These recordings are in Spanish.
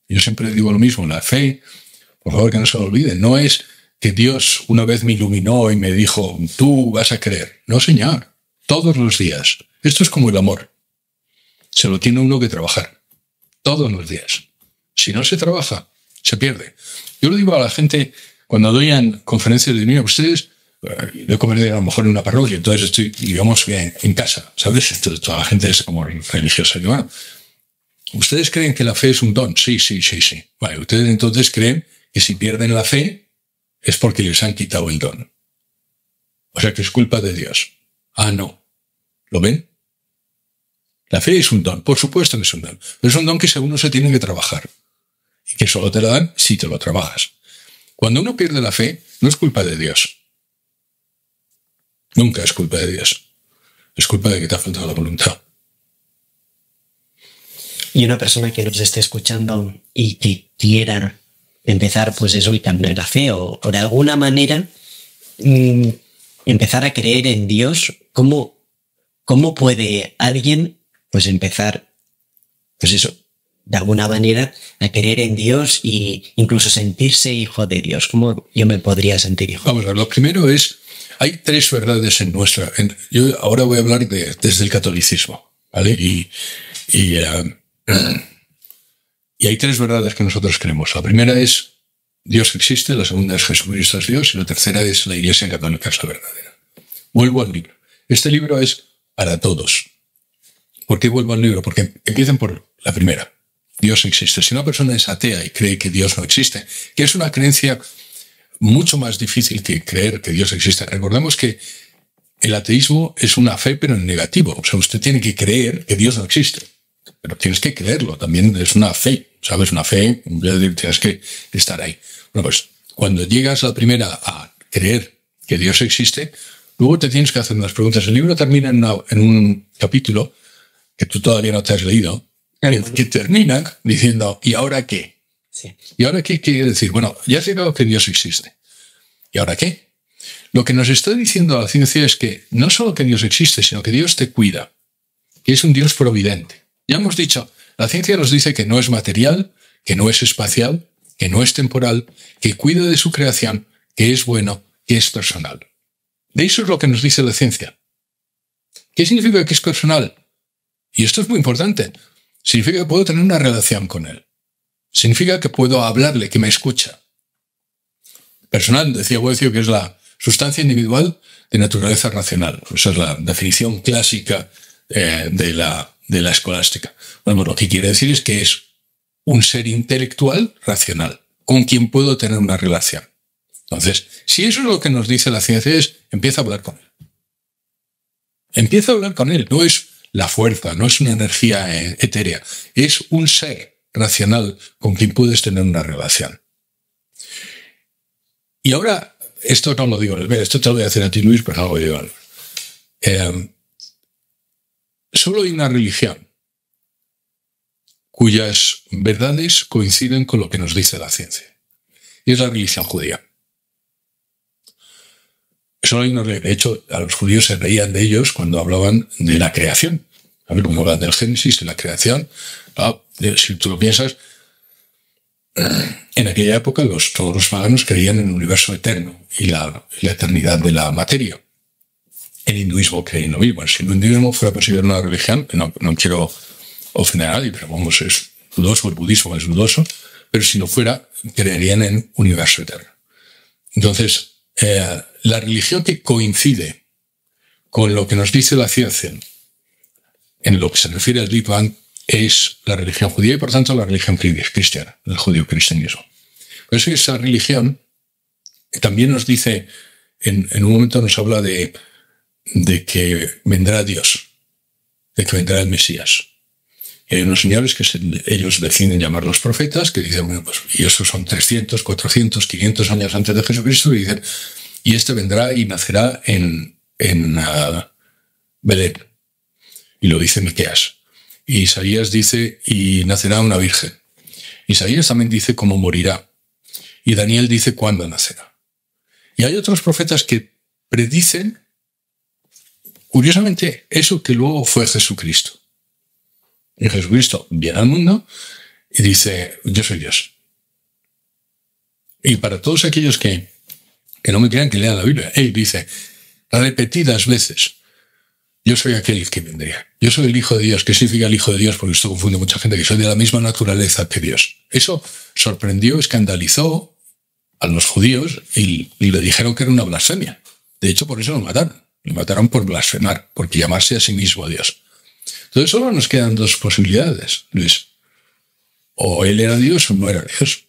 Yo siempre digo lo mismo, la fe, por favor que no se lo olviden, no es que Dios una vez me iluminó y me dijo, tú vas a creer. No, señor, todos los días. Esto es como el amor. Se lo tiene uno que trabajar, todos los días. Si no se trabaja, se pierde. Yo lo digo a la gente cuando doy en conferencias de niños, ustedes, yo comeré a lo mejor en una parroquia, entonces estoy, digamos, en casa, ¿sabes? Entonces, toda la gente es como religiosa. Y bueno, ¿ustedes creen que la fe es un don? Sí. Vale, ustedes entonces creen que si pierden la fe es porque les han quitado el don. O sea que es culpa de Dios. Ah, no. ¿Lo ven? La fe es un don, por supuesto que es un don. Pero es un don que uno se tiene que trabajar. Y que solo te lo dan si te lo trabajas. Cuando uno pierde la fe, no es culpa de Dios. Nunca es culpa de Dios. Es culpa de que te ha faltado la voluntad. Y una persona que nos esté escuchando y que quiera empezar, pues eso, y cambiar la fe, o de alguna manera empezar a creer en Dios, ¿cómo puede alguien pues empezar, pues eso, de alguna manera a creer en Dios e incluso sentirse hijo de Dios? ¿Cómo yo me podría sentir hijo? Vamos a ver, lo primero es, hay tres verdades en nuestra... yo ahora voy a hablar desde el catolicismo, ¿vale? Y hay tres verdades que nosotros creemos. La primera es Dios existe, la segunda es Jesucristo es Dios y la tercera es la Iglesia Católica es la verdadera. Vuelvo al libro. Este libro es para todos. ¿Por qué vuelvo al libro? Porque empiezan por la primera. Dios existe. Si una persona es atea y cree que Dios no existe, que es una creencia mucho más difícil que creer que Dios existe. Recordemos que el ateísmo es una fe, pero en negativo. O sea, usted tiene que creer que Dios no existe. Pero tienes que creerlo. También es una fe. ¿Sabes? Una fe, tienes que estar ahí. Bueno, pues cuando llegas a la primera a creer que Dios existe, luego te tienes que hacer unas preguntas. El libro termina en un capítulo que tú todavía no te has leído, que termina diciendo, ¿y ahora qué? Sí. ¿Y ahora qué quiere decir? Bueno, ya has llegado a que Dios existe. ¿Y ahora qué? Lo que nos está diciendo la ciencia es que no solo que Dios existe, sino que Dios te cuida, que es un Dios providente. Ya hemos dicho, la ciencia nos dice que no es material, que no es espacial, que no es temporal, que cuida de su creación, que es bueno, que es personal. De eso es lo que nos dice la ciencia. ¿Qué significa que es personal? Y esto es muy importante. Significa que puedo tener una relación con él. Significa que puedo hablarle, que me escucha. Personal, decía Boecio, que es la sustancia individual de naturaleza racional. Esa es la definición clásica de la escolástica. Bueno, lo que quiere decir es que es un ser intelectual racional, con quien puedo tener una relación. Entonces, si eso es lo que nos dice la ciencia, empieza a hablar con él. Empieza a hablar con él. No es la fuerza, no es una energía etérea. Es un ser racional con quien puedes tener una relación. Y ahora, esto no lo digo, esto te lo voy a decir a ti, Luis, pero no lo digo. Solo hay una religión cuyas verdades coinciden con lo que nos dice la ciencia. Y es la religión judía. Solo hay una religión. De hecho, a los judíos se reían de ellos cuando hablaban de la creación. A ver, cómo hablan del Génesis, de la creación. Si tú lo piensas, en aquella época todos los paganos creían en el universo eterno y la eternidad de la materia. El hinduismo creía en lo mismo. Si el hinduismo fuera considerado una religión, no quiero ofender a nadie, pero vamos, es dudoso, el budismo es dudoso, pero si no fuera, creerían en universo eterno. Entonces, la religión que coincide con lo que nos dice la ciencia en lo que se refiere al Big Bang es la religión judía y por tanto la religión cristiana, el judío-cristianismo. Por eso esa religión también nos dice, en un momento nos habla de que vendrá Dios, de que vendrá el Mesías. Y hay unos señores que ellos deciden llamar los profetas, que dicen, bueno, pues, y estos son 300, 400, 500 años antes de Jesucristo, y dicen, y este vendrá y nacerá en Belén. Y lo dice Miqueas. Y Isaías dice, y nacerá una virgen. Isaías también dice cómo morirá. Y Daniel dice cuándo nacerá. Y hay otros profetas que predicen, curiosamente, eso que luego fue Jesucristo. Y Jesucristo viene al mundo y dice, yo soy Dios. Y para todos aquellos que no me crean, que lean la Biblia, él dice repetidas veces, yo soy aquel que vendría. Yo soy el Hijo de Dios. ¿Qué significa el Hijo de Dios? Porque esto confunde a mucha gente, que soy de la misma naturaleza que Dios. Eso sorprendió, escandalizó a los judíos y le dijeron que era una blasfemia. De hecho, por eso lo mataron. Lo mataron por blasfemar, porque llamarse a sí mismo Dios. Entonces solo nos quedan dos posibilidades, Luis. O él era Dios o no era Dios.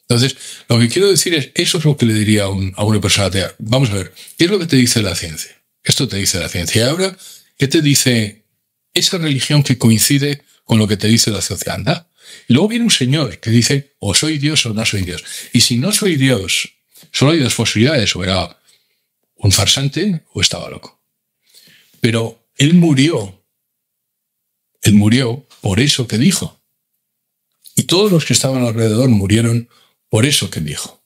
Entonces, lo que quiero decir es, eso es lo que le diría a una persona atea. Vamos a ver, ¿qué es lo que te dice la ciencia? Esto te dice la ciencia. Y ahora, ¿qué te dice esa religión que coincide con lo que te dice la sociedad? Anda. Y luego viene un señor que dice, o soy Dios o no soy Dios. Y si no soy Dios, solo hay dos posibilidades, o era un farsante o estaba loco. Pero él murió por eso que dijo. Y todos los que estaban alrededor murieron por eso que dijo.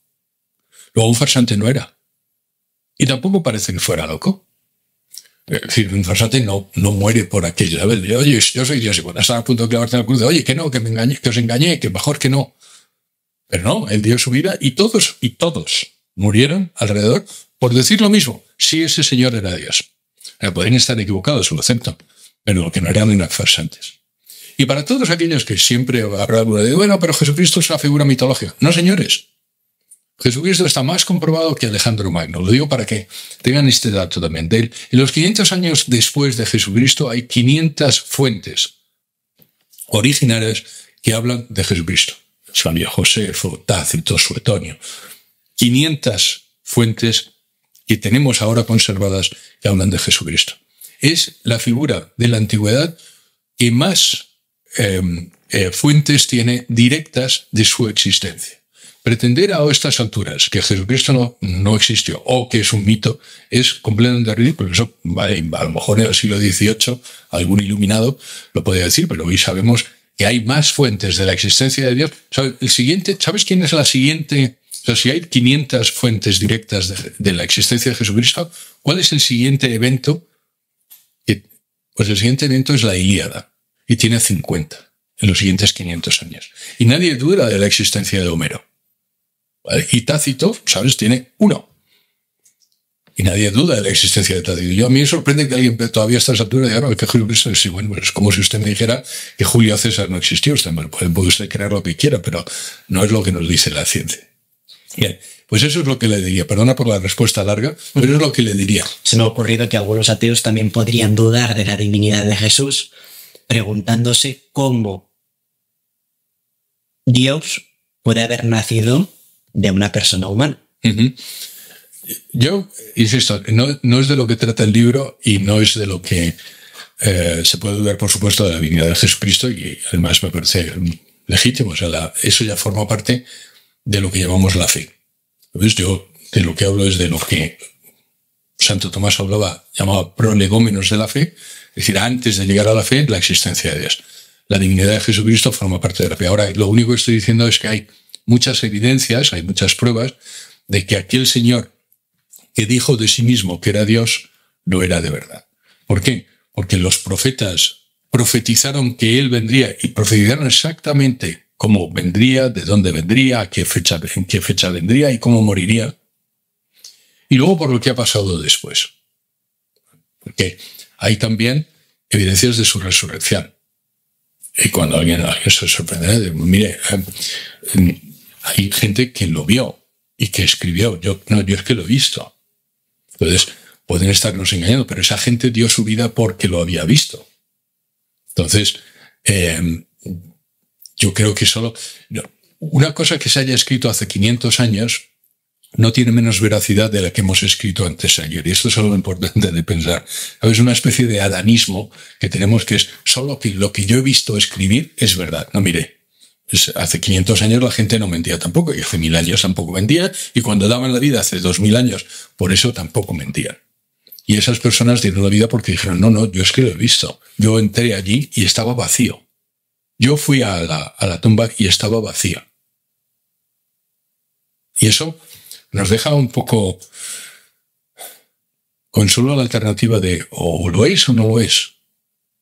Luego un farsante no era. Y tampoco parece que fuera loco. Es decir, un farsante no muere por aquello. ¿Sabes? Oye, yo soy Dios, y cuando estaba a punto de clavarte en la cruz, oye, que no, que me engañé, que os engañé, que mejor que no. Pero no, él dio su vida y todos murieron alrededor por decir lo mismo. Si ese señor era Dios. Podrían estar equivocados, lo acepto, pero lo que no eran farsantes. Y para todos aquellos que siempre habrá alguna de, bueno, pero Jesucristo es una figura mitológica. No, señores. Jesucristo está más comprobado que Alejandro Magno. Lo digo para que tengan este dato también. En los 500 años después de Jesucristo hay 500 fuentes originales que hablan de Jesucristo. San Josefo, Tácito, Suetonio. 500 fuentes que tenemos ahora conservadas que hablan de Jesucristo. Es la figura de la antigüedad que más fuentes tiene directas de su existencia. Pretender a estas alturas que Jesucristo no existió o que es un mito es completamente ridículo. Eso, vale, a lo mejor en el siglo XVIII algún iluminado lo podría decir, pero hoy sabemos que hay más fuentes de la existencia de Dios. ¿Sabes quién es la siguiente? O sea, si hay 500 fuentes directas de la existencia de Jesucristo, ¿cuál es el siguiente evento? Pues el siguiente evento es la Ilíada, y tiene 50 en los siguientes 500 años. Y nadie duda de la existencia de Homero. ¿Vale? Y Tácito, ¿sabes? Tiene 1. Y nadie duda de la existencia de Tácito. A mí me sorprende que alguien todavía a estas alturas diga, no, que Jesucristo es bueno, es como si usted me dijera que Julio César no existió. Puede usted creer lo que quiera, pero no es lo que nos dice la ciencia. Bien, pues eso es lo que le diría. Perdona por la respuesta larga, pero es lo que le diría. Se me ha ocurrido que algunos ateos también podrían dudar de la divinidad de Jesús, preguntándose cómo Dios puede haber nacido de una persona humana. Uh-huh. Yo insisto, no es de lo que trata el libro y no es de lo que se puede dudar, por supuesto, de la divinidad de Jesucristo, y además me parece legítimo. O sea, eso ya forma parte de lo que llamamos la fe. Entonces, yo de lo que hablo es de lo que Santo Tomás llamaba prolegómenos de la fe, es decir, antes de llegar a la fe, la existencia de Dios. La divinidad de Jesucristo forma parte de la fe. Ahora, lo único que estoy diciendo es que hay muchas evidencias, hay muchas pruebas de que aquel Señor que dijo de sí mismo que era Dios, no era de verdad. ¿Por qué? Porque los profetas profetizaron que Él vendría y profetizaron exactamente cómo vendría, de dónde vendría, en qué fecha vendría y cómo moriría. Y luego por lo que ha pasado después. Porque hay también evidencias de su resurrección. Y cuando alguien se sorprende, mire, hay gente que lo vio y que escribió. Yo es que lo he visto. Entonces, pueden estarnos engañando, pero esa gente dio su vida porque lo había visto. Entonces, yo creo que una cosa que se haya escrito hace 500 años no tiene menos veracidad de la que hemos escrito antes ayer. Y esto es algo importante de pensar. Es una especie de adanismo que tenemos, que es solo que lo que yo he visto escribir es verdad. No, mire, hace 500 años la gente no mentía tampoco, y hace 1000 años tampoco mentía, y cuando daban la vida hace 2000 años, por eso tampoco mentían. Y esas personas dieron la vida porque dijeron, no, yo es que lo he visto. Yo entré allí y estaba vacío. Yo fui a la tumba y estaba vacía. Y eso nos deja un poco con solo la alternativa de o lo es o no lo es.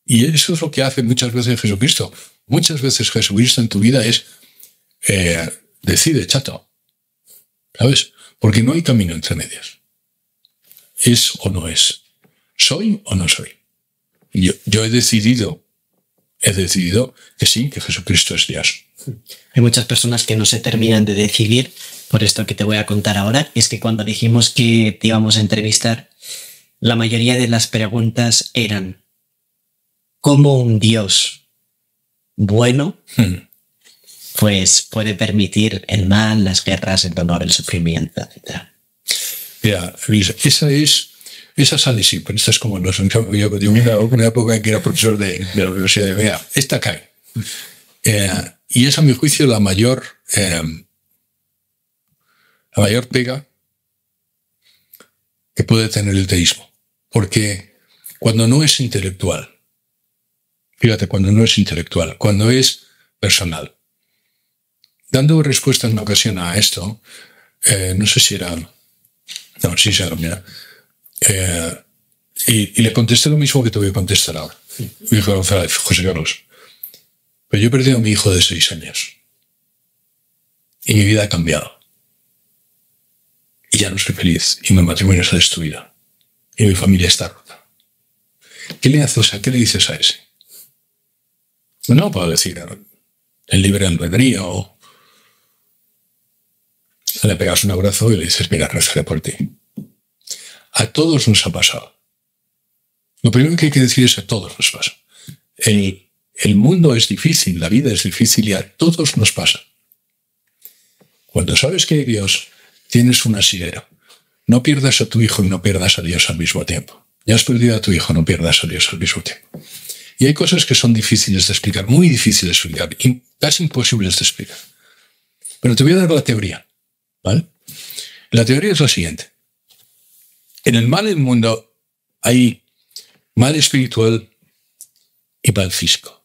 Y eso es lo que hace muchas veces Jesucristo. Muchas veces Jesucristo en tu vida es decide, chato. ¿Sabes? Porque no hay camino entre medias. ¿Es o no es? ¿Soy o no soy? Yo he decidido que sí, que Jesucristo es Dios. Hay muchas personas que no se terminan de decidir por esto que te voy a contar ahora. Es que cuando dijimos que te íbamos a entrevistar, la mayoría de las preguntas eran ¿cómo un Dios bueno pues puede permitir el mal, las guerras, el dolor, el sufrimiento, etcétera? Mira, Luis, esa sale siempre. Esta es como los yo una época en que era profesor de la Universidad de Bea. Esta cae. Y es, a mi juicio, la mayor pega que puede tener el teísmo. Porque cuando no es intelectual, fíjate, cuando no es intelectual, cuando es personal. Dando respuesta en una ocasión a esto, no sé si era... No, sí, mira. Y le contesté lo mismo que te voy a contestar ahora. Me dijo José Carlos, pero yo he perdido a mi hijo de 6 años. Y mi vida ha cambiado. Y ya no soy feliz. Y mi matrimonio se ha destruido. Y mi familia está rota. ¿Qué le haces? ¿Qué le dices a ese? No puedo decir el libre albedrío. Le pegas un abrazo y le dices, mira, rezaré por ti. A todos nos ha pasado. Lo primero que hay que decir es a todos nos pasa. El mundo es difícil, la vida es difícil y a todos nos pasa. Cuando sabes que hay Dios, tienes un asidero. No pierdas a tu hijo y no pierdas a Dios al mismo tiempo. Ya has perdido a tu hijo, no pierdas a Dios al mismo tiempo. Y hay cosas que son difíciles de explicar, muy difíciles de explicar, casi imposibles de explicar. Pero te voy a dar la teoría, ¿vale? La teoría es la siguiente. En el mal del mundo hay mal espiritual y mal físico.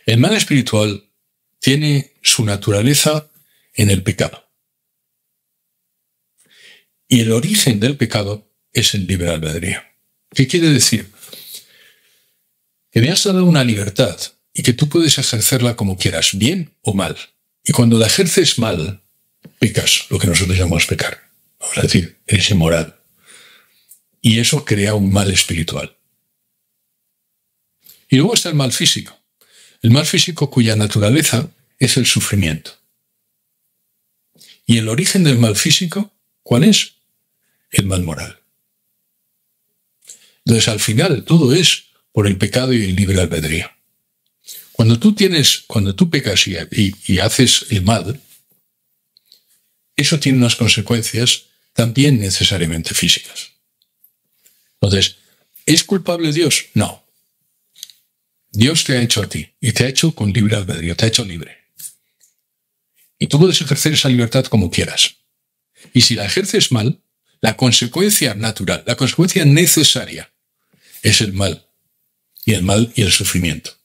El mal espiritual tiene su naturaleza en el pecado. Y el origen del pecado es el libre albedrío. ¿Qué quiere decir? Que me has dado una libertad y que tú puedes ejercerla como quieras, bien o mal. Y cuando la ejerces mal, pecas, lo que nosotros llamamos pecar. Vamos a decir, eres inmoral. Y eso crea un mal espiritual. Y luego está el mal físico. El mal físico cuya naturaleza es el sufrimiento. ¿Y el origen del mal físico cuál es? El mal moral. Entonces, al final, todo es por el pecado y el libre albedrío. Cuando tú pecas y haces el mal, eso tiene unas consecuencias también necesariamente físicas. Entonces, ¿es culpable Dios? No. Dios te ha hecho a ti y te ha hecho con libre albedrío, te ha hecho libre. Y tú puedes ejercer esa libertad como quieras. Y si la ejerces mal, la consecuencia natural, la consecuencia necesaria es el mal. Y el sufrimiento.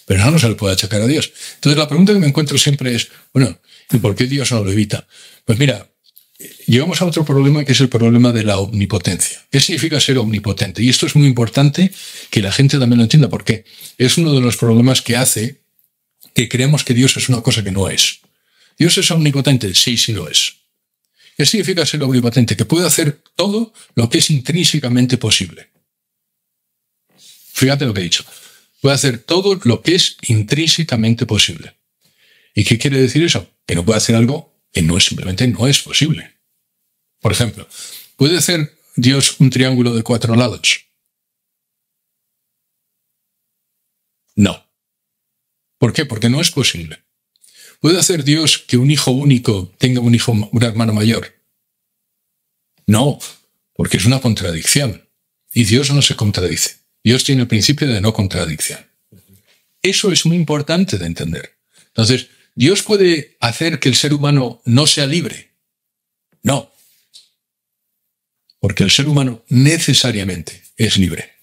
Pero no se le puede achacar a Dios. Entonces la pregunta que me encuentro siempre es, bueno, ¿y por qué Dios no lo evita? Pues mira, llegamos a otro problema que es el problema de la omnipotencia. ¿Qué significa ser omnipotente? Y esto es muy importante que la gente también lo entienda, porque es uno de los problemas que hace que creamos que Dios es una cosa que no es. ¿Dios es omnipotente? Sí, sí lo es. ¿Qué significa ser omnipotente? Que puede hacer todo lo que es intrínsecamente posible. Fíjate lo que he dicho. Puede hacer todo lo que es intrínsecamente posible. ¿Y qué quiere decir eso? Que no puede hacer algo que simplemente no es posible. Por ejemplo, ¿puede hacer Dios un triángulo de 4 lados? No. ¿Por qué? Porque no es posible. ¿Puede hacer Dios que un hijo único tenga un hermano mayor? No, porque es una contradicción. Y Dios no se contradice. Dios tiene el principio de no contradicción. Eso es muy importante de entender. Entonces, ¿Dios puede hacer que el ser humano no sea libre? No. Porque el ser humano necesariamente es libre.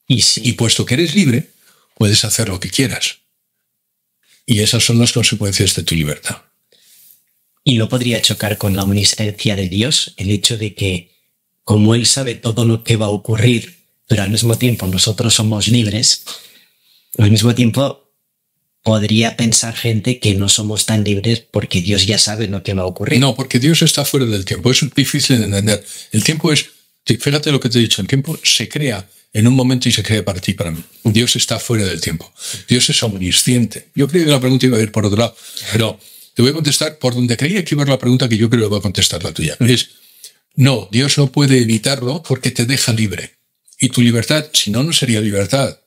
Y puesto que eres libre, puedes hacer lo que quieras. Y esas son las consecuencias de tu libertad. ¿Y no podría chocar con la omnisciencia de Dios el hecho de que, como Él sabe todo lo que va a ocurrir, pero al mismo tiempo nosotros somos libres, al mismo tiempo podría pensar gente que no somos tan libres porque Dios ya sabe lo que va a ocurrir. No, porque Dios está fuera del tiempo. Es difícil de entender. El tiempo es, fíjate lo que te he dicho, el tiempo se crea en un momento y se crea para ti y para mí. Dios está fuera del tiempo. Dios es omnisciente. Yo creía que la pregunta iba a ir por otro lado, pero te voy a contestar por donde creía que iba a ir la pregunta, que yo creo que voy a contestar la tuya. Es, no, Dios no puede evitarlo porque te deja libre. Y tu libertad, si no, no sería libertad.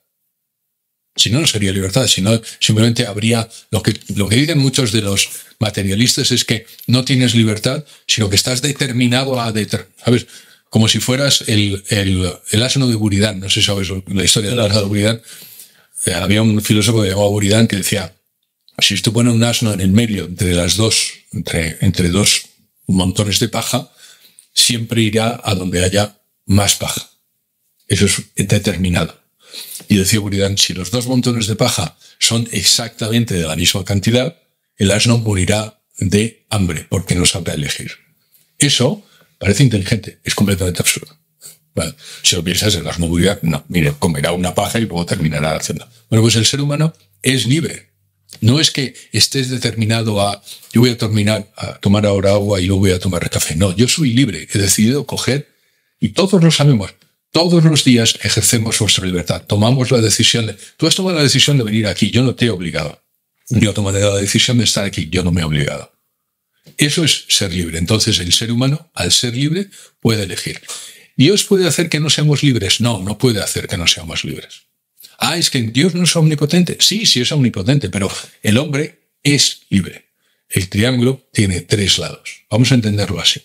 Si no, no sería libertad. Si no, simplemente habría... Lo que dicen muchos de los materialistas es que no tienes libertad, sino que estás determinado a... ¿Sabes? Como si fueras el asno de Buridán. No sé si sabes la historia del asno de Buridán. Había un filósofo que llamaba Buridán que decía, si tú pones un asno en el medio entre dos montones de paja, siempre irá a donde haya más paja. Eso es determinado. Y decía Buridán, si los dos montones de paja son exactamente de la misma cantidad, el asno morirá de hambre porque no sabrá elegir. Eso parece inteligente, es completamente absurdo. Bueno, si lo piensas, el asno morirá, no, mire, comerá una paja y luego terminará haciendo. Bueno, pues el ser humano es libre. No es que estés determinado a, yo voy a tomar ahora agua y luego voy a tomar café. No, yo soy libre, he decidido coger, y todos lo sabemos, todos los días ejercemos nuestra libertad. Tomamos la decisión tú has tomado la decisión de venir aquí, yo no te he obligado. Yo tomaré la decisión de estar aquí, yo no me he obligado. Eso es ser libre. Entonces el ser humano, al ser libre, puede elegir. ¿Dios puede hacer que no seamos libres? No, no puede hacer que no seamos libres. ¿Es que Dios no es omnipotente? Sí, sí es omnipotente, pero el hombre es libre. El triángulo tiene 3 lados. Vamos a entenderlo así.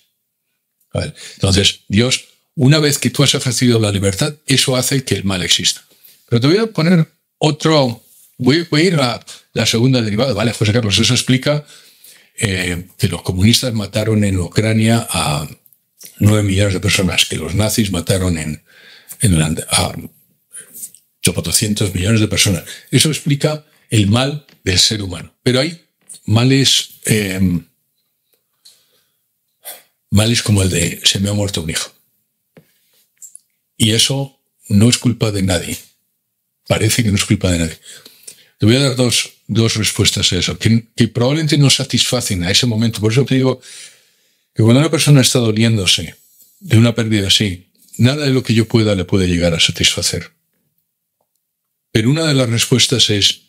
¿Vale? Entonces, Dios, una vez que tú has ejercido la libertad, eso hace que el mal exista. Pero te voy a poner otro... Voy a ir a la segunda derivada. Vale, José Carlos, eso explica que los comunistas mataron en Ucrania a 9 millones de personas, que los nazis mataron a 800 millones de personas. Eso explica el mal del ser humano. Pero hay males como el de se me ha muerto un hijo. Y eso no es culpa de nadie. Parece que no es culpa de nadie. Te voy a dar dos respuestas a eso, que probablemente no satisfacen a ese momento. Por eso te digo que cuando una persona está doliéndose de una pérdida así, nada de lo que yo pueda le puede llegar a satisfacer. Pero una de las respuestas es,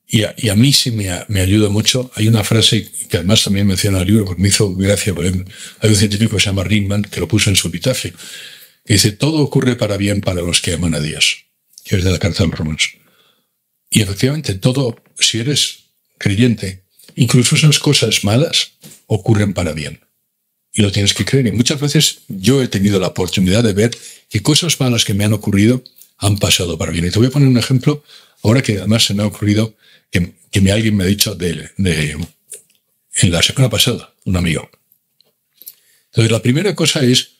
y a mí sí me ayuda mucho, hay una frase que además también menciona en el libro, porque me hizo gracia, hay un científico que se llama Ringman, que lo puso en su epitafio, que dice, todo ocurre para bien para los que aman a Dios, que es de la carta de los Romanos. Y efectivamente, todo, si eres creyente, incluso esas cosas malas ocurren para bien. Y lo tienes que creer. Y muchas veces yo he tenido la oportunidad de ver que cosas malas que me han ocurrido han pasado para bien. Y te voy a poner un ejemplo, ahora que además se me ha ocurrido que alguien me ha dicho en la semana pasada, un amigo. Entonces, la primera cosa es,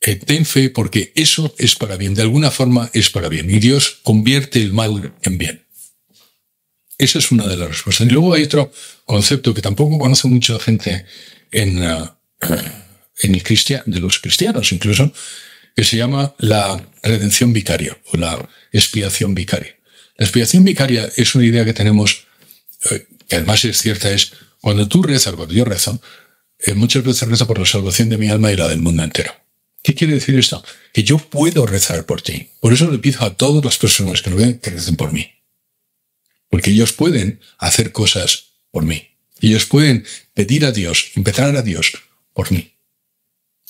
ten fe porque eso es para bien. De alguna forma es para bien. Y Dios convierte el mal en bien. Esa es una de las respuestas. Y luego hay otro concepto que tampoco conoce mucha gente de los cristianos incluso, que se llama la redención vicaria o la expiación vicaria. La expiación vicaria es una idea que tenemos, que además es cierta, es cuando tú rezas, cuando yo rezo, muchas veces rezo por la salvación de mi alma y la del mundo entero. ¿Qué quiere decir esto? Que yo puedo rezar por ti. Por eso le pido a todas las personas que lo vean que recen por mí. Porque ellos pueden hacer cosas por mí. Ellos pueden pedir a Dios, impetrar a Dios por mí.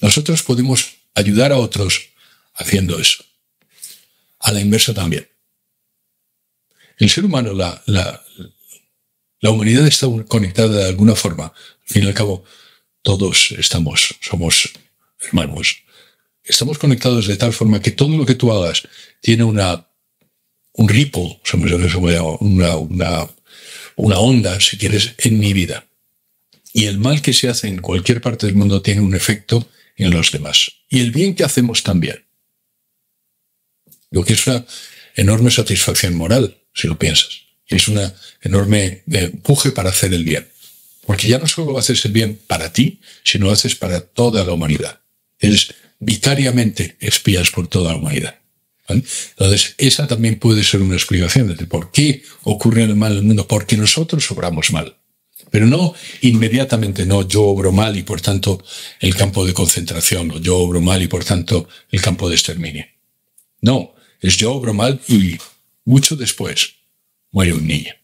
Nosotros podemos ayudar a otros haciendo eso. A la inversa también. El ser humano, la humanidad está conectada de alguna forma. Al fin y al cabo, todos somos hermanos. Estamos conectados de tal forma que todo lo que tú hagas tiene un ripple, una onda, si quieres, en mi vida. Y el mal que se hace en cualquier parte del mundo tiene un efecto en los demás. Y el bien que hacemos también. Lo que es una enorme satisfacción moral, si lo piensas. Es una enorme empuje para hacer el bien. Porque ya no solo haces el bien para ti, sino lo haces para toda la humanidad. Vicariamente expías por toda la humanidad. ¿vale? Entonces, esa también puede ser una explicación de por qué ocurre el mal en el mundo, porque nosotros obramos mal. Pero no inmediatamente, no, yo obro mal y por tanto el campo de concentración, o yo obro mal y por tanto el campo de exterminio. No, es yo obro mal y mucho después muere un niño.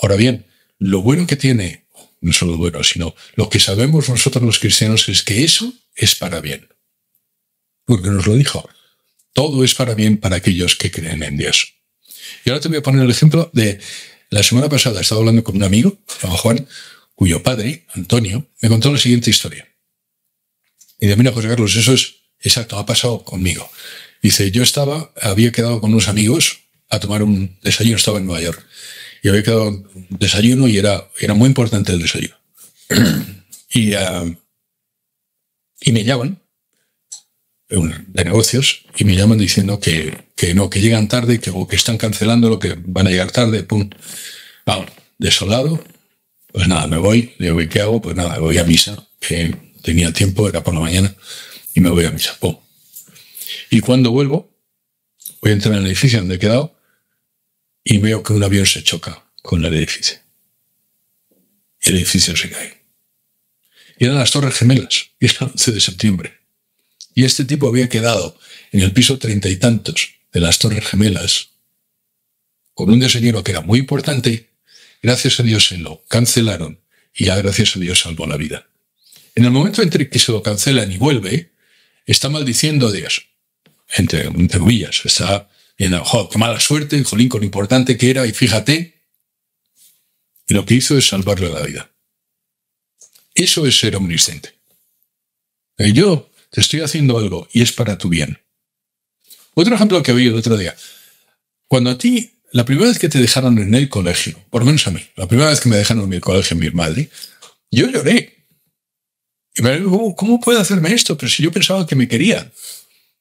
Ahora bien, lo bueno que tiene, no solo lo bueno, sino lo que sabemos nosotros los cristianos es que eso es para bien. Porque nos lo dijo. Todo es para bien para aquellos que creen en Dios. Y ahora te voy a poner el ejemplo de la semana pasada. Estaba hablando con un amigo, Juan, cuyo padre, Antonio, me contó la siguiente historia. Y dice, mira, José Carlos, eso es exacto, ha pasado conmigo. Dice, yo había quedado con unos amigos a tomar un desayuno, estaba en Nueva York. Y había quedado un desayuno y era muy importante el desayuno. Y me llaman de negocios y me llaman diciendo que llegan tarde, o que están cancelando, que van a llegar tarde, pum. Vamos, desolado. Pues nada, me voy. Digo, ¿qué hago? Pues nada, voy a misa, que tenía tiempo, era por la mañana, y me voy a misa, pum. Y cuando vuelvo, voy a entrar en el edificio donde he quedado y veo que un avión se choca con el edificio. Y el edificio se cae. Y eran las Torres Gemelas, y era el 11 de septiembre. Y este tipo había quedado en el piso 30 y tantos de las Torres Gemelas con un desayuno que era muy importante. Gracias a Dios se lo cancelaron y ya gracias a Dios salvó la vida. En el momento entre que se lo cancelan y vuelve, está maldiciendo a Dios. Entre comillas, está diciendo, qué mala suerte, jolín, con lo importante que era, y fíjate. Y lo que hizo es salvarle la vida. Eso es ser omnisciente. Yo te estoy haciendo algo y es para tu bien. Otro ejemplo que vi el otro día. Cuando a ti, la primera vez que te dejaron en el colegio, por lo menos a mí, la primera vez que me dejaron en el colegio mi madre, yo lloré. Y me dijo, ¿cómo puede hacerme esto? Pero si yo pensaba que me quería.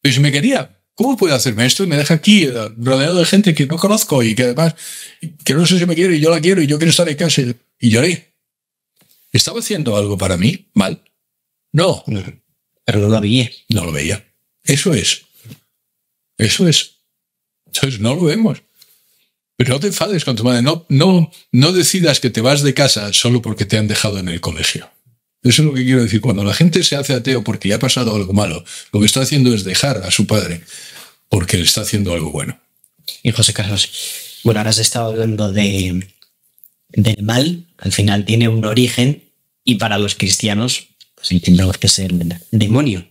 Pero si me quería, ¿cómo puede hacerme esto? Y me deja aquí rodeado de gente que no conozco y que además, que no sé si me quiere y yo la quiero y yo quiero estar en casa. Y lloré. ¿Estaba haciendo algo para mí mal? No. Pero no lo veía. No lo veía. Eso es. Entonces no lo vemos. Pero no te enfades con tu madre. No decidas que te vas de casa solo porque te han dejado en el colegio. Eso es lo que quiero decir. Cuando la gente se hace ateo porque le ha pasado algo malo, lo que está haciendo es dejar a su padre porque le está haciendo algo bueno. Y José Carlos, bueno, ahora has estado hablando del mal. Al final tiene un origen y para los cristianos pues entendemos que es el demonio.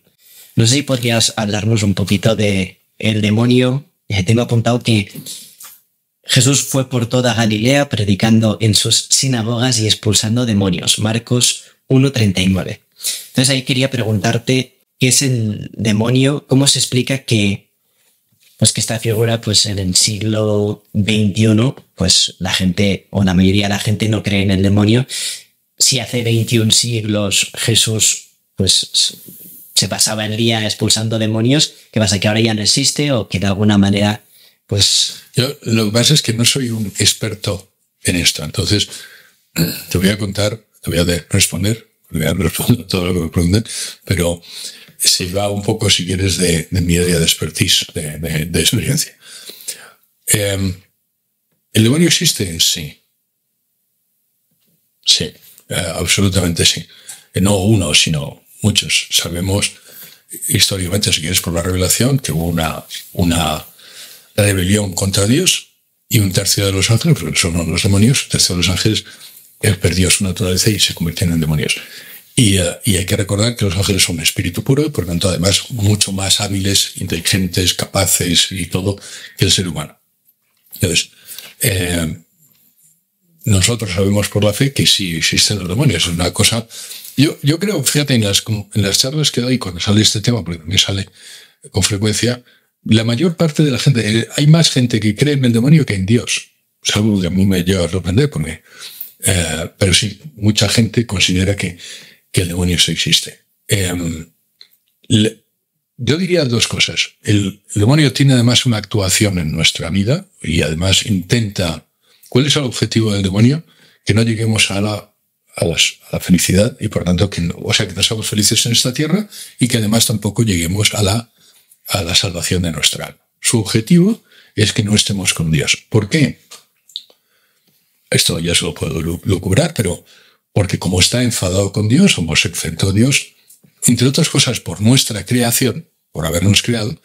No sé si podrías hablarnos un poquito de el demonio. Tengo apuntado que Jesús fue por toda Galilea predicando en sus sinagogas y expulsando demonios. Marcos 1:39. Entonces ahí quería preguntarte qué es el demonio, cómo se explica que esta figura pues en el siglo XXI pues la gente o la mayoría de la gente no cree en el demonio. Si hace 21 siglos Jesús pues se pasaba el día expulsando demonios, ¿qué pasa? ¿Que ahora ya no existe o que de alguna manera pues...? Yo lo que pasa es que no soy un experto en esto, entonces te voy a responder todo lo que me pregunten, pero se va un poco, si quieres, de mi área de expertise, de experiencia. ¿El demonio existe? Sí. Sí, absolutamente sí. No uno, sino muchos. Sabemos históricamente, si quieres, por la revelación, que hubo una rebelión contra Dios y un tercio de los ángeles, porque son los demonios, un tercio de los ángeles perdió su naturaleza y se convirtieron en demonios. Y hay que recordar que los ángeles son un espíritu puro y por lo tanto además mucho más hábiles, inteligentes, capaces y todo que el ser humano. Entonces, nosotros sabemos por la fe que sí existen los demonios. Es una cosa... Yo creo, fíjate, en las charlas que doy cuando sale este tema, porque también sale con frecuencia, la mayor parte de la gente, hay más gente que cree en el demonio que en Dios. Es algo que a mí me lleva a sorprender, porque, pero sí, mucha gente considera que el demonio sí existe. Yo diría dos cosas. El demonio tiene además una actuación en nuestra vida y además intenta... ¿Cuál es el objetivo del demonio? Que no lleguemos a la felicidad y por tanto que no seamos felices en esta tierra y que además tampoco lleguemos a la a la salvación de nuestra alma. Su objetivo es que no estemos con Dios. ¿Por qué? Esto ya se lo puedo lucubrar, pero porque como está enfadado con Dios, homosexual Dios, entre otras cosas por nuestra creación, por habernos creado,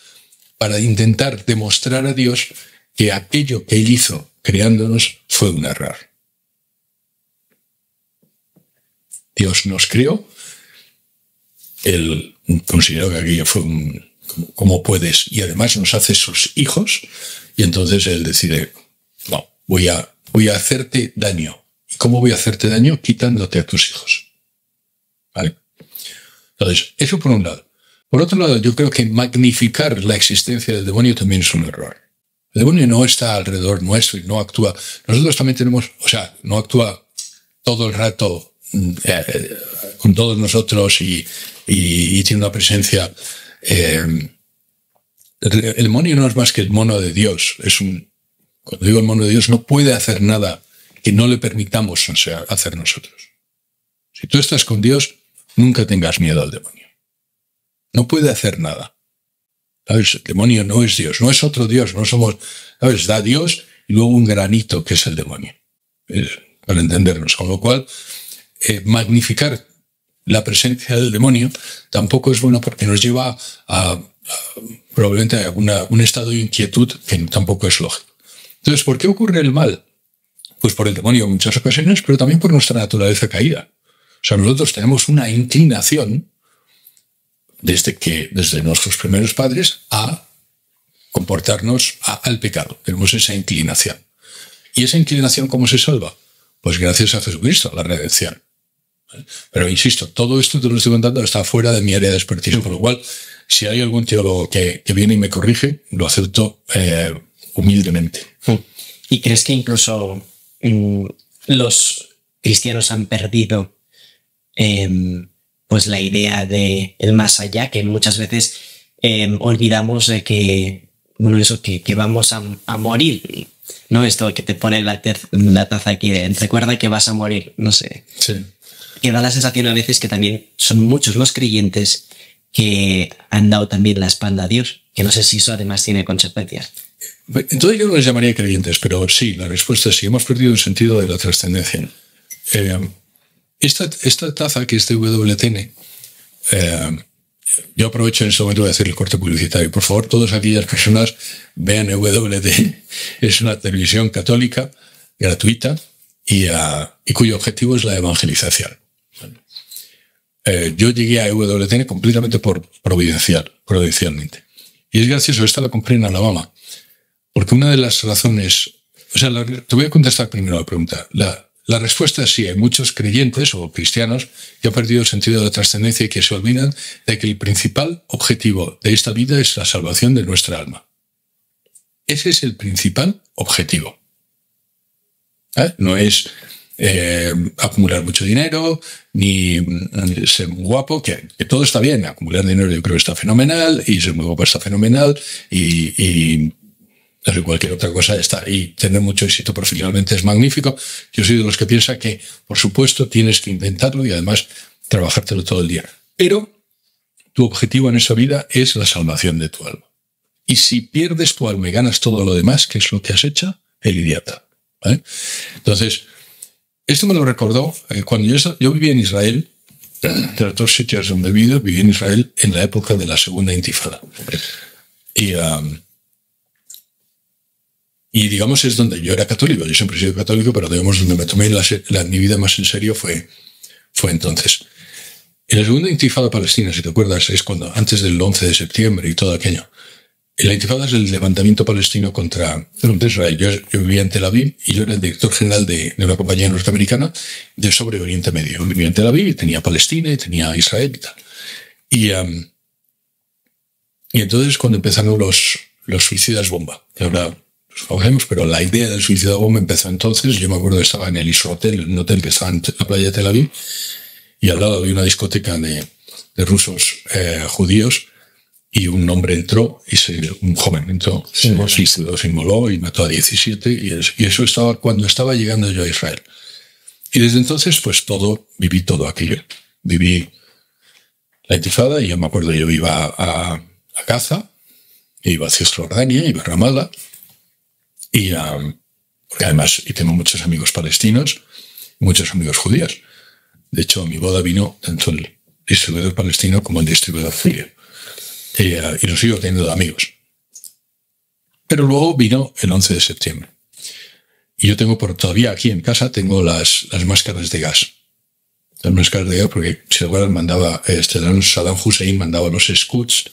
para intentar demostrar a Dios que aquello que Él hizo creándonos fue un error. Dios nos creó, Él consideró que aquello fue ¿cómo puedes? Y además nos hace sus hijos, y entonces Él decide, no, voy a hacerte daño. ¿Y cómo voy a hacerte daño? Quitándote a tus hijos. ¿Vale? Entonces, eso por un lado. Por otro lado, yo creo que magnificar la existencia del demonio también es un error. El demonio no está alrededor nuestro y no actúa. Nosotros también tenemos, no actúa todo el rato con todos nosotros y tiene una presencia. El demonio no es más que el mono de Dios. Cuando digo el mono de Dios, no puede hacer nada que no le permitamos hacer nosotros. Si tú estás con Dios, nunca tengas miedo al demonio. No puede hacer nada. ¿Sabes? El demonio no es Dios, no es otro Dios, no somos, ¿sabes? Da Dios y luego un granito que es el demonio. Para entendernos. Con lo cual, magnificar la presencia del demonio tampoco es bueno porque nos lleva probablemente a un estado de inquietud que tampoco es lógico. Entonces, ¿por qué ocurre el mal? Pues por el demonio en muchas ocasiones, pero también por nuestra naturaleza caída. O sea, nosotros tenemos una inclinación desde nuestros primeros padres a comportarnos al pecado. Tenemos esa inclinación. ¿Y esa inclinación cómo se salva? Pues gracias a Jesucristo, a la redención. Pero insisto, todo esto te lo estoy contando está fuera de mi área de expertise, por lo cual, si hay algún teólogo que viene y me corrige, lo acepto humildemente. ¿Y crees que incluso los cristianos han perdido pues la idea de el más allá, que muchas veces olvidamos de que, bueno, eso que vamos a morir? No esto que te pone la taza aquí de recuerda que vas a morir, no sé. Sí. Que da la sensación a veces que también son muchos los creyentes que han dado también la espalda a Dios, que no sé si eso además tiene consecuencias. Entonces yo no les llamaría creyentes, pero sí, la respuesta es sí. Hemos perdido el sentido de la trascendencia. Esta taza que es de WTN, yo aprovecho en este momento de hacer el corte publicitario. Por favor, todas aquellas personas vean WTN. Es una televisión católica gratuita y cuyo objetivo es la evangelización. Yo llegué a WTN completamente providencialmente. Y es gracioso, esta la compré en Alabama. Porque una de las razones... te voy a contestar primero la pregunta. La respuesta es sí, hay muchos creyentes o cristianos que han perdido el sentido de la trascendencia y que se olvidan de que el principal objetivo de esta vida es la salvación de nuestra alma. Ese es el principal objetivo. No es acumular mucho dinero, ni ser muy guapo, que todo está bien. Acumular dinero yo creo que está fenomenal, y ser muy guapo está fenomenal, y no sé, cualquier otra cosa está. Y tener mucho éxito profesionalmente es magnífico. Yo soy de los que piensa que, por supuesto, tienes que intentarlo y además trabajártelo todo el día. Pero tu objetivo en esa vida es la salvación de tu alma. Y si pierdes tu alma y ganas todo lo demás, ¿qué es lo que has hecho? El idiota. ¿Vale? Entonces, esto me lo recordó cuando yo vivía en Israel. De los dos sitios donde viví en Israel en la época de la segunda intifada. Y digamos es donde yo era católico. Yo siempre he sido católico, pero digamos donde me tomé mi vida más en serio fue entonces. En la segunda intifada palestina, si te acuerdas, es cuando antes del 11 de septiembre y todo aquello. La intifada es el levantamiento palestino contra Israel. Yo vivía en Tel Aviv y yo era el director general de una compañía norteamericana sobre Oriente Medio. Yo vivía en Tel Aviv y tenía Palestina y tenía Israel y tal. Y entonces cuando empezaron los suicidas bomba, que ahora los conocemos, pero la idea del suicida bomba empezó entonces. Yo me acuerdo que estaba en el Israel Hotel, un hotel que estaba en la playa de Tel Aviv, y al lado había una discoteca de rusos judíos. Y un hombre entró, un joven entró, se inmoló y mató a 17. Y eso estaba cuando estaba llegando yo a Israel. Y desde entonces, pues viví todo aquello. Viví la intifada y yo me acuerdo, yo iba a Gaza, Iba a Cisjordania, iba a Ramallah, y porque además y tengo muchos amigos palestinos, muchos amigos judíos. De hecho, a mi boda vino tanto el distribuidor palestino como el distribuidor judío. Y los sigo teniendo de amigos. Pero luego vino el 11 de septiembre. Y yo tengo todavía aquí en casa, tengo las máscaras de gas. Las máscaras de gas porque, si recuerdan, Saddam Hussein mandaba los Scouts,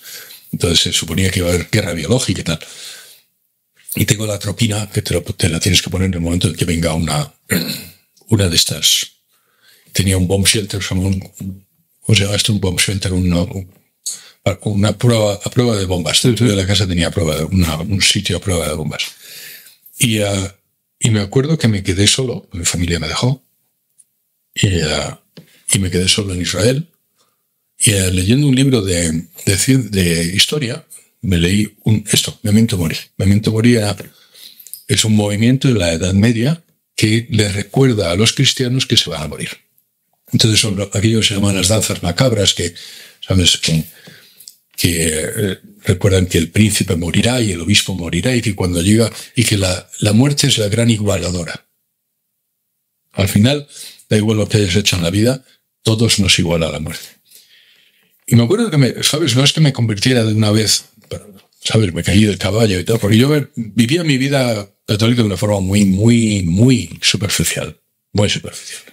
entonces se suponía que iba a haber guerra biológica y tal. Y tengo la tropina que te la tienes que poner en el momento en que venga una de estas. Tenía un bomb shelter, ¿cómo se llama esto? Un bomb shelter, una prueba a prueba de bombas. Dentro de la casa tenía un sitio a prueba de bombas. Y me acuerdo que me quedé solo, mi familia me dejó, y me quedé solo en Israel. Y leyendo un libro de historia, me leí Memento Mori. Memento Mori es un movimiento de la Edad Media que le recuerda a los cristianos que se van a morir. Entonces son aquellos que se llaman las danzas macabras, que sabes que recuerdan que el príncipe morirá y el obispo morirá, y que cuando llega, y que la muerte es la gran igualadora. Al final, da igual lo que hayas hecho en la vida, todos nos iguala a la muerte. Y me acuerdo que ¿sabes? No es que me convirtiera de una vez, pero, ¿sabes? Me caí del caballo y tal, porque yo vivía mi vida católica de una forma muy, muy, muy superficial. Muy superficial.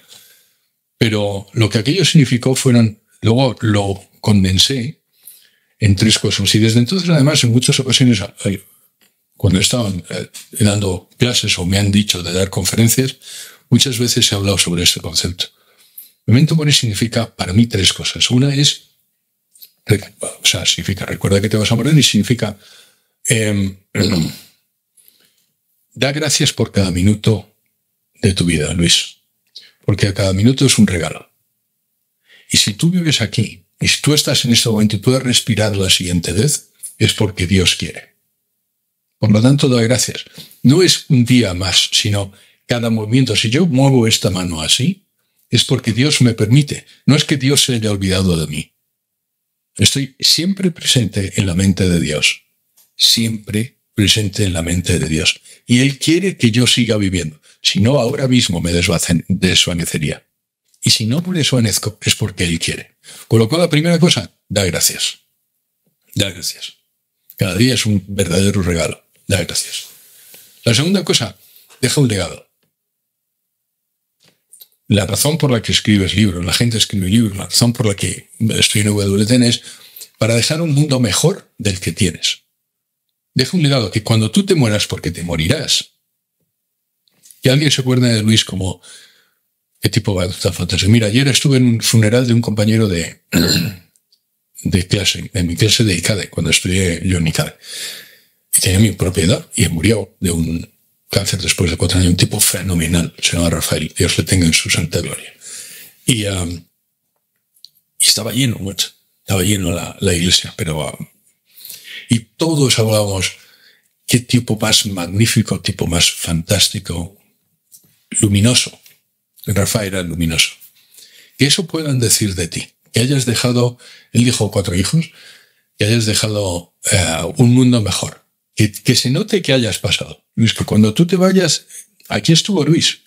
Pero lo que aquello significó luego lo condensé en 3 cosas. Y desde entonces, además, en muchas ocasiones, cuando estaban dando clases o me han dicho de dar conferencias, muchas veces he hablado sobre este concepto. Memento Mori significa para mí 3 cosas. Una es, significa recuerda que te vas a morir, y significa da gracias por cada minuto de tu vida, Luis. Porque cada minuto es un regalo. Y si tú vives aquí, y si tú estás en este momento y puedes respirar la siguiente vez, es porque Dios quiere. Por lo tanto, da gracias. No es un día más, sino cada movimiento. Si yo muevo esta mano así, es porque Dios me permite. No es que Dios se haya olvidado de mí. Estoy siempre presente en la mente de Dios. Siempre presente en la mente de Dios. Y Él quiere que yo siga viviendo. Si no, ahora mismo me desvanecería. Y si no me desvanezco, es porque Él quiere. Con lo cual, la primera cosa, da gracias. Da gracias. Cada día es un verdadero regalo. Da gracias. La segunda cosa, deja un legado. La razón por la que escribes libros, la gente escribe libros, la razón por la que estoy en WTN es para dejar un mundo mejor del que tienes. Deja un legado que cuando tú te mueras, porque te morirás, que alguien se acuerde de Luis como qué tipo va a estar fantástico. Mira, ayer estuve en un funeral de un compañero de clase, en mi clase de ICADE, cuando estudié yo en ICADE. Y tenía mi propia edad y murió de un cáncer después de 4 años. Un tipo fenomenal, se llama Rafael. Dios le tenga en su santa gloria. Y estaba lleno, mucho. Estaba lleno la iglesia, pero y todos hablábamos qué tipo más magnífico, tipo más fantástico, luminoso. Rafael era luminoso. Que eso puedan decir de ti. Que hayas dejado, él dijo 4 hijos, que hayas dejado un mundo mejor. Que se note que hayas pasado. Luis, que cuando tú te vayas, aquí estuvo Luis,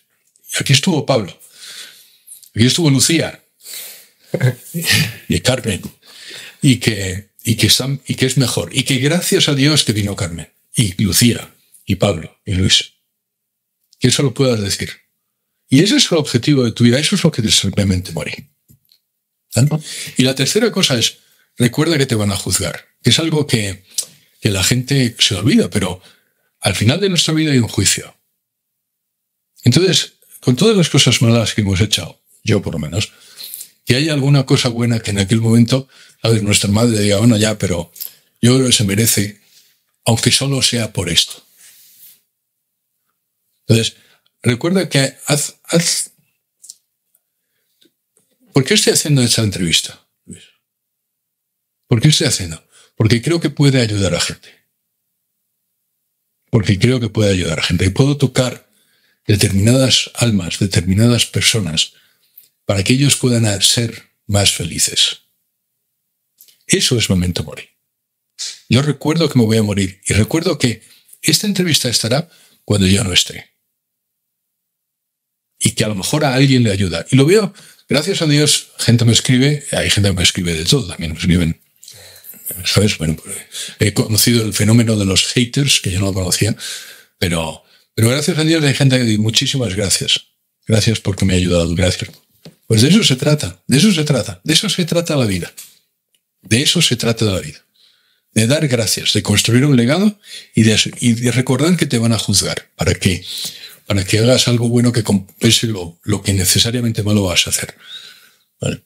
aquí estuvo Pablo, aquí estuvo Lucía y Carmen, y que es mejor, y que gracias a Dios que vino Carmen, y Lucía, y Pablo, y Luis. Que eso lo puedas decir. Y ese es el objetivo de tu vida, eso es lo que te simplemente morir. ¿Tanto? Y la tercera cosa es, recuerda que te van a juzgar, que es algo que la gente se olvida, pero al final de nuestra vida hay un juicio. Entonces, con todas las cosas malas que hemos hecho, yo por lo menos, que haya alguna cosa buena que en aquel momento, a ver, nuestra madre diga, bueno, ya, pero yo creo que se merece, aunque solo sea por esto. Entonces, recuerda que haz. ¿Por qué estoy haciendo esta entrevista, Luis? ¿Por qué estoy haciendo? Porque creo que puede ayudar a gente. Porque creo que puede ayudar a gente. Y puedo tocar determinadas almas, determinadas personas, para que ellos puedan ser más felices. Eso es Memento Mori. Yo recuerdo que me voy a morir y recuerdo que esta entrevista estará cuando yo no esté. Y que a lo mejor a alguien le ayuda. Y lo veo, gracias a Dios, gente me escribe, hay gente que me escribe de todo, también me escriben. ¿Sabes? Bueno, pues, he conocido el fenómeno de los haters, que yo no lo conocía, pero gracias a Dios hay gente que dice muchísimas gracias. Gracias porque me ha ayudado, gracias. Pues de eso se trata, de eso se trata la vida. De eso se trata la vida. De dar gracias, de construir un legado y de recordar que te van a juzgar para que hagas algo bueno que compense lo que necesariamente malo vas a hacer. ¿Vale?